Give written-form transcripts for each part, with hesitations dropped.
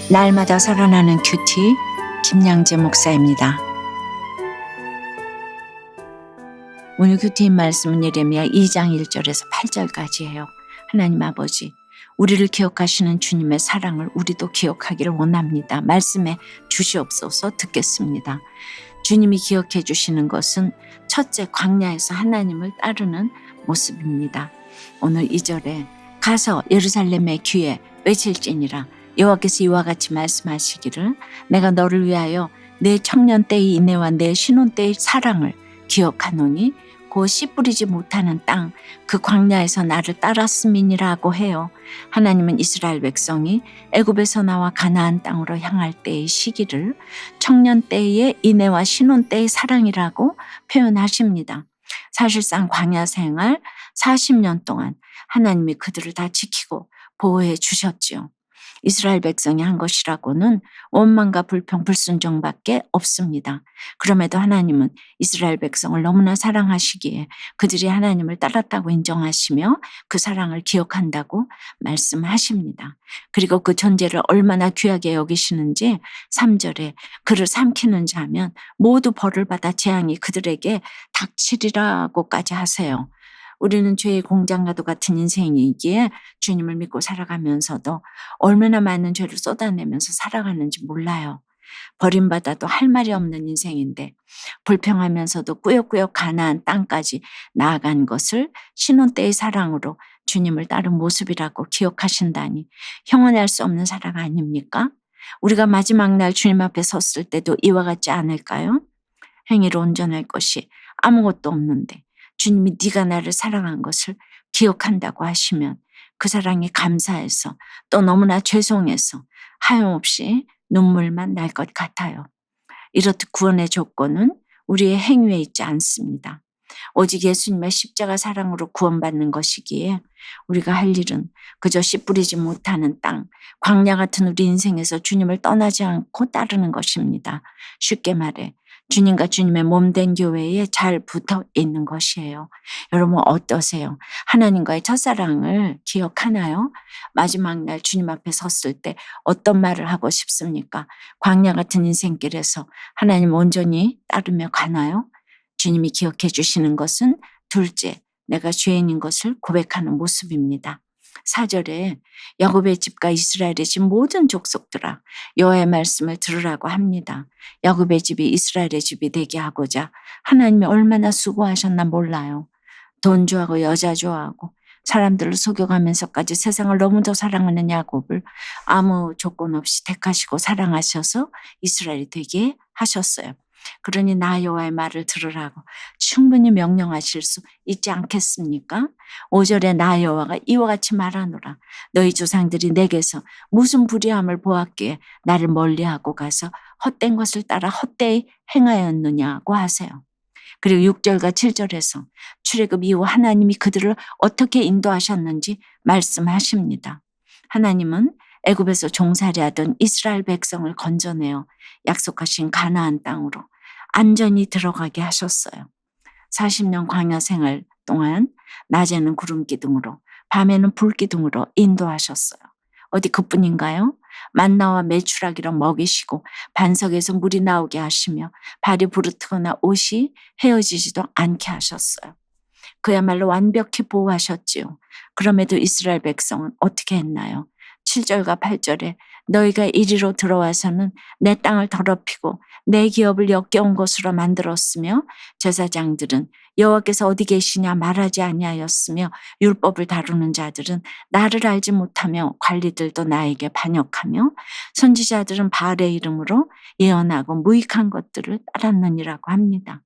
날마다 살아나는 큐티 김양재 목사입니다. 오늘 큐티인 말씀은 예레미야 2장 1절에서 8절까지예요. 하나님 아버지, 우리를 기억하시는 주님의 사랑을 우리도 기억하기를 원합니다. 말씀해 주시옵소서. 듣겠습니다. 주님이 기억해 주시는 것은 첫째, 광야에서 하나님을 따르는 모습입니다. 오늘 2절에 가서 예루살렘의 귀에 외칠지니라. 여호와께서 이와 같이 말씀하시기를, 내가 너를 위하여 내 청년 때의 인애와 내 신혼 때의 사랑을 기억하노니 곧 씨 뿌리지 못하는 땅, 그 광야에서 나를 따랐음이니라고 해요. 하나님은 이스라엘 백성이 애굽에서 나와 가나안 땅으로 향할 때의 시기를 청년 때의 인애와 신혼 때의 사랑이라고 표현하십니다. 사실상 광야 생활 40년 동안 하나님이 그들을 다 지키고 보호해 주셨지요. 이스라엘 백성이 한 것이라고는 원망과 불평, 불순종밖에 없습니다. 그럼에도 하나님은 이스라엘 백성을 너무나 사랑하시기에 그들이 하나님을 따랐다고 인정하시며 그 사랑을 기억한다고 말씀하십니다. 그리고 그 존재를 얼마나 귀하게 여기시는지 3절에 그를 삼키는 자면 모두 벌을 받아 재앙이 그들에게 닥치리라고까지 하세요. 우리는 죄의 공장과도 같은 인생이기에 주님을 믿고 살아가면서도 얼마나 많은 죄를 쏟아내면서 살아가는지 몰라요. 버림받아도 할 말이 없는 인생인데 불평하면서도 꾸역꾸역 가나안 땅까지 나아간 것을 신혼 때의 사랑으로 주님을 따른 모습이라고 기억하신다니 형언할 수 없는 사랑 아닙니까? 우리가 마지막 날 주님 앞에 섰을 때도 이와 같지 않을까요? 행위로 온전할 것이 아무것도 없는데 주님이 네가 나를 사랑한 것을 기억한다고 하시면 그 사랑에 감사해서 또 너무나 죄송해서 하염없이 눈물만 날 것 같아요. 이렇듯 구원의 조건은 우리의 행위에 있지 않습니다. 오직 예수님의 십자가 사랑으로 구원받는 것이기에 우리가 할 일은 그저 씨 뿌리지 못하는 땅, 광야 같은 우리 인생에서 주님을 떠나지 않고 따르는 것입니다. 쉽게 말해 주님과 주님의 몸된 교회에 잘 붙어 있는 것이에요. 여러분 어떠세요? 하나님과의 첫사랑을 기억하나요? 마지막 날 주님 앞에 섰을 때 어떤 말을 하고 싶습니까? 광야 같은 인생길에서 하나님 온전히 따르며 가나요? 주님이 기억해 주시는 것은 둘째, 내가 죄인인 것을 고백하는 모습입니다. 4절에 야곱의 집과 이스라엘의 집 모든 족속들아 여호와의 말씀을 들으라고 합니다. 야곱의 집이 이스라엘의 집이 되게 하고자 하나님이 얼마나 수고하셨나 몰라요. 돈 좋아하고 여자 좋아하고 사람들을 속여가면서까지 세상을 너무도 사랑하는 야곱을 아무 조건 없이 택하시고 사랑하셔서 이스라엘이 되게 하셨어요. 그러니 나 여호와의 말을 들으라고 충분히 명령하실 수 있지 않겠습니까? 5절에 나 여호와가 이와 같이 말하노라. 너희 조상들이 내게서 무슨 불의함을 보았기에 나를 멀리하고 가서 헛된 것을 따라 헛되이 행하였느냐고 하세요. 그리고 6절과 7절에서 출애굽 이후 하나님이 그들을 어떻게 인도하셨는지 말씀하십니다. 하나님은 애굽에서 종살이하던 이스라엘 백성을 건져내어 약속하신 가나안 땅으로 안전히 들어가게 하셨어요. 40년 광야 생활 동안 낮에는 구름 기둥으로 밤에는 불 기둥으로 인도하셨어요. 어디 그뿐인가요? 만나와 메추라기로 먹이시고 반석에서 물이 나오게 하시며 발이 부르트거나 옷이 헤어지지도 않게 하셨어요. 그야말로 완벽히 보호하셨지요. 그럼에도 이스라엘 백성은 어떻게 했나요? 7절과 8절에 너희가 이리로 들어와서는 내 땅을 더럽히고 내 기업을 역겨운 것으로 만들었으며 제사장들은 여호와께서 어디 계시냐 말하지 아니하였으며 율법을 다루는 자들은 나를 알지 못하며 관리들도 나에게 반역하며 선지자들은 바알의 이름으로 예언하고 무익한 것들을 따랐느니라고 합니다.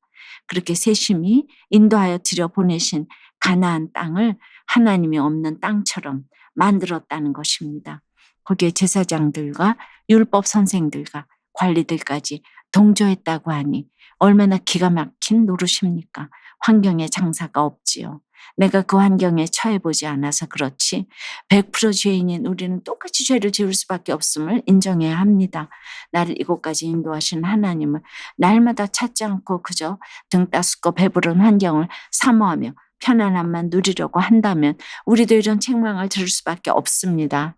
그렇게 세심히 인도하여 들여보내신 가나안 땅을 하나님이 없는 땅처럼 만들었다는 것입니다. 거기에 제사장들과 율법 선생들과 관리들까지 동조했다고 하니 얼마나 기가 막힌 노릇입니까? 환경에 장사가 없지요. 내가 그 환경에 처해보지 않아서 그렇지 100% 죄인인 우리는 똑같이 죄를 지을 수밖에 없음을 인정해야 합니다. 나를 이곳까지 인도하신 하나님을 날마다 찾지 않고 그저 등 따숩고 배부른 환경을 사모하며 편안함만 누리려고 한다면 우리도 이런 책망을 들을 수밖에 없습니다.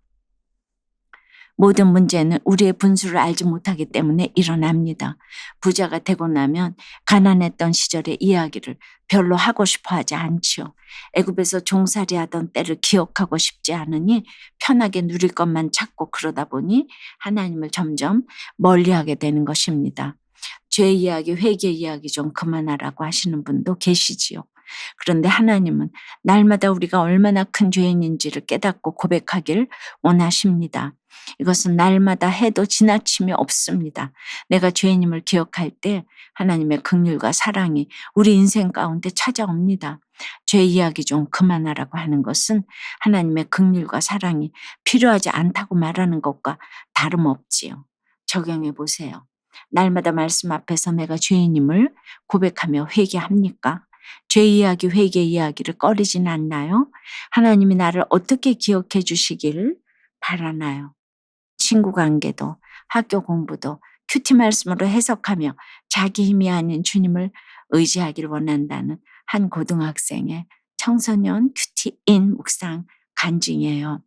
모든 문제는 우리의 분수를 알지 못하기 때문에 일어납니다. 부자가 되고 나면 가난했던 시절의 이야기를 별로 하고 싶어 하지 않지요. 애굽에서 종살이 하던 때를 기억하고 싶지 않으니 편하게 누릴 것만 찾고 그러다 보니 하나님을 점점 멀리하게 되는 것입니다. 죄 이야기, 회개 이야기 좀 그만하라고 하시는 분도 계시지요. 그런데 하나님은 날마다 우리가 얼마나 큰 죄인인지를 깨닫고 고백하길 원하십니다. 이것은 날마다 해도 지나침이 없습니다. 내가 죄인임을 기억할 때 하나님의 긍휼과 사랑이 우리 인생 가운데 찾아옵니다. 죄 이야기 좀 그만하라고 하는 것은 하나님의 긍휼과 사랑이 필요하지 않다고 말하는 것과 다름없지요. 적용해 보세요. 날마다 말씀 앞에서 내가 죄인임을 고백하며 회개합니까? 죄 이야기, 회개 이야기를 꺼리진 않나요? 하나님이 나를 어떻게 기억해 주시기를 바라나요? 친구 관계도 학교 공부도 큐티 말씀으로 해석하며 자기 힘이 아닌 주님을 의지하기를 원한다는 한 고등학생의 청소년 큐티인 묵상 간증이에요.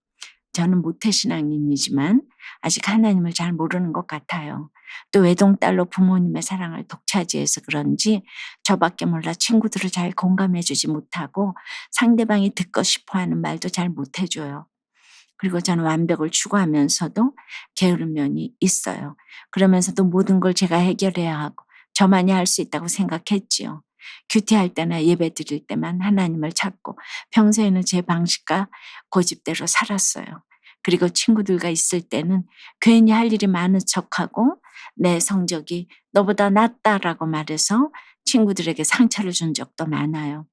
저는 모태신앙인이지만 아직 하나님을 잘 모르는 것 같아요. 또 외동딸로 부모님의 사랑을 독차지해서 그런지 저밖에 몰라 친구들을 잘 공감해 주지 못하고 상대방이 듣고 싶어하는 말도 잘 못해줘요. 그리고 저는 완벽을 추구하면서도 게으른 면이 있어요. 그러면서도 모든 걸 제가 해결해야 하고 저만이 할 수 있다고 생각했지요. 큐티할 때나 예배 드릴 때만 하나님을 찾고 평소에는 제 방식과 고집대로 살았어요. 그리고 친구들과 있을 때는 괜히 할 일이 많은 척하고 내 성적이 너보다 낫다라고 말해서 친구들에게 상처를 준 적도 많아요.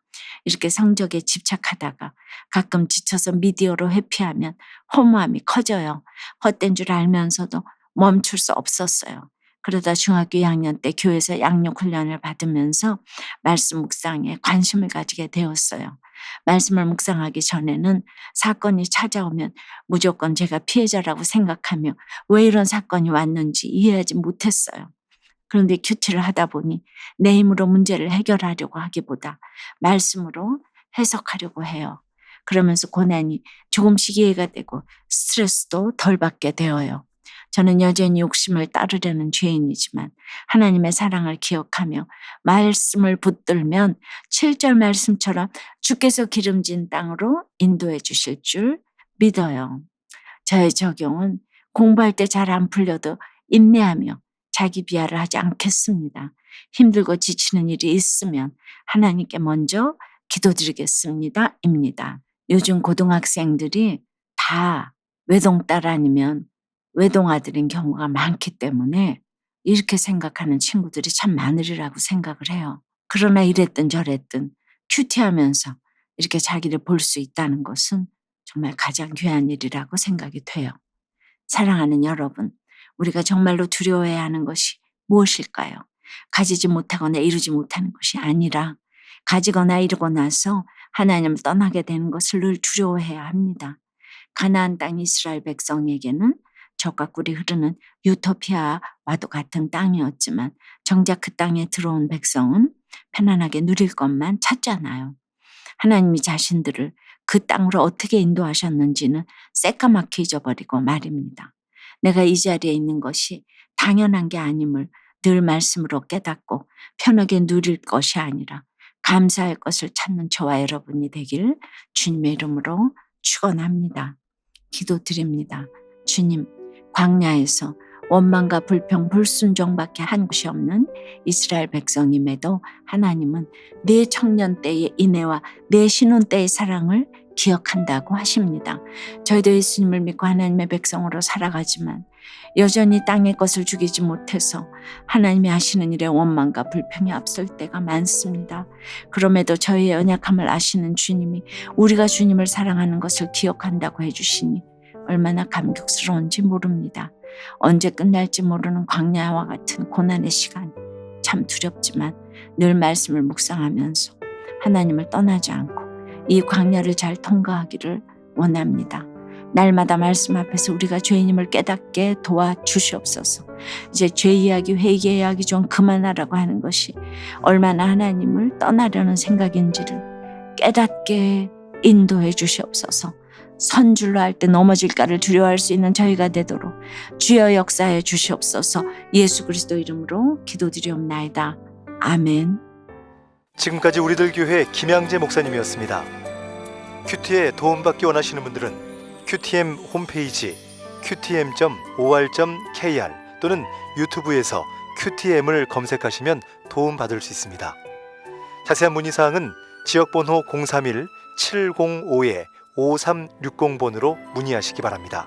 이렇게 성적에 집착하다가 가끔 지쳐서 미디어로 회피하면 허무함이 커져요. 헛된 줄 알면서도 멈출 수 없었어요. 그러다 중학교 2학년 때 교회에서 양육 훈련을 받으면서 말씀 묵상에 관심을 가지게 되었어요. 말씀을 묵상하기 전에는 사건이 찾아오면 무조건 제가 피해자라고 생각하며 왜 이런 사건이 왔는지 이해하지 못했어요. 그런데 큐티를 하다 보니 내 힘으로 문제를 해결하려고 하기보다 말씀으로 해석하려고 해요. 그러면서 고난이 조금씩 이해가 되고 스트레스도 덜 받게 되어요. 저는 여전히 욕심을 따르려는 죄인이지만 하나님의 사랑을 기억하며 말씀을 붙들면 7절 말씀처럼 주께서 기름진 땅으로 인도해 주실 줄 믿어요. 저의 적용은 공부할 때 잘 안 풀려도 인내하며 자기 비하를 하지 않겠습니다. 힘들고 지치는 일이 있으면 하나님께 먼저 기도드리겠습니다. 입니다. 요즘 고등학생들이 다 외동딸 아니면 외동아들인 경우가 많기 때문에 이렇게 생각하는 친구들이 참 많으리라고 생각을 해요. 그러나 이랬든 저랬든 큐티하면서 이렇게 자기를 볼 수 있다는 것은 정말 가장 귀한 일이라고 생각이 돼요. 사랑하는 여러분, 우리가 정말로 두려워해야 하는 것이 무엇일까요? 가지지 못하거나 이루지 못하는 것이 아니라 가지거나 이루고 나서 하나님을 떠나게 되는 것을 늘 두려워해야 합니다. 가나안 땅 이스라엘 백성에게는 젖과 꿀이 흐르는 유토피아와도 같은 땅이었지만 정작 그 땅에 들어온 백성은 편안하게 누릴 것만 찾잖아요. 하나님이 자신들을 그 땅으로 어떻게 인도하셨는지는 새까맣게 잊어버리고 말입니다. 내가 이 자리에 있는 것이 당연한 게 아님을 늘 말씀으로 깨닫고 편하게 누릴 것이 아니라 감사할 것을 찾는 저와 여러분이 되길 주님의 이름으로 축원합니다. 기도드립니다. 주님, 광야에서 원망과 불평, 불순종밖에 한 곳이 없는 이스라엘 백성임에도 하나님은 내 청년 때의 인애와 내 신혼 때의 사랑을 기억한다고 하십니다. 저희도 예수님을 믿고 하나님의 백성으로 살아가지만 여전히 땅의 것을 죽이지 못해서 하나님이 하시는 일에 원망과 불평이 앞설 때가 많습니다. 그럼에도 저희의 연약함을 아시는 주님이 우리가 주님을 사랑하는 것을 기억한다고 해주시니 얼마나 감격스러운지 모릅니다. 언제 끝날지 모르는 광야와 같은 고난의 시간, 참 두렵지만 늘 말씀을 묵상하면서 하나님을 떠나지 않고 이 광야를 잘 통과하기를 원합니다. 날마다 말씀 앞에서 우리가 죄인임을 깨닫게 도와주시옵소서. 이제 죄 이야기, 회개 이야기 좀 그만하라고 하는 것이 얼마나 하나님을 떠나려는 생각인지를 깨닫게 인도해 주시옵소서. 선줄로 할 때 넘어질까를 두려워할 수 있는 저희가 되도록 주여 역사해 주시옵소서. 예수 그리스도 이름으로 기도드리옵나이다. 아멘. 지금까지 우리들 교회 김양재 목사님이었습니다. 큐티에 도움받기 원하시는 분들은 QTM 홈페이지 qtm.or.kr 또는 유튜브에서 QTM을 검색하시면 도움받을 수 있습니다. 자세한 문의사항은 지역번호 031-705-5360번으로 문의하시기 바랍니다.